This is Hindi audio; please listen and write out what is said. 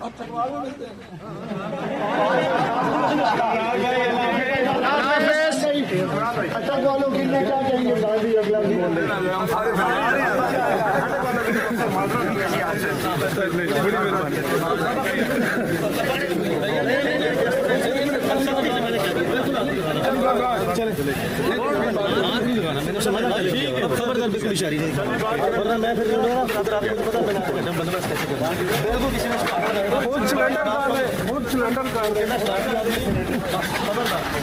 अब चकवा में मिलते हैं। अच्छा वालों की क्या चाहिए गाड़ी अगला भी बोल खबरदार बिल्कुल इशारी नहीं वरना मैं फिर बंदोबस्त कैसे करूँ सिलेंडर खबरदार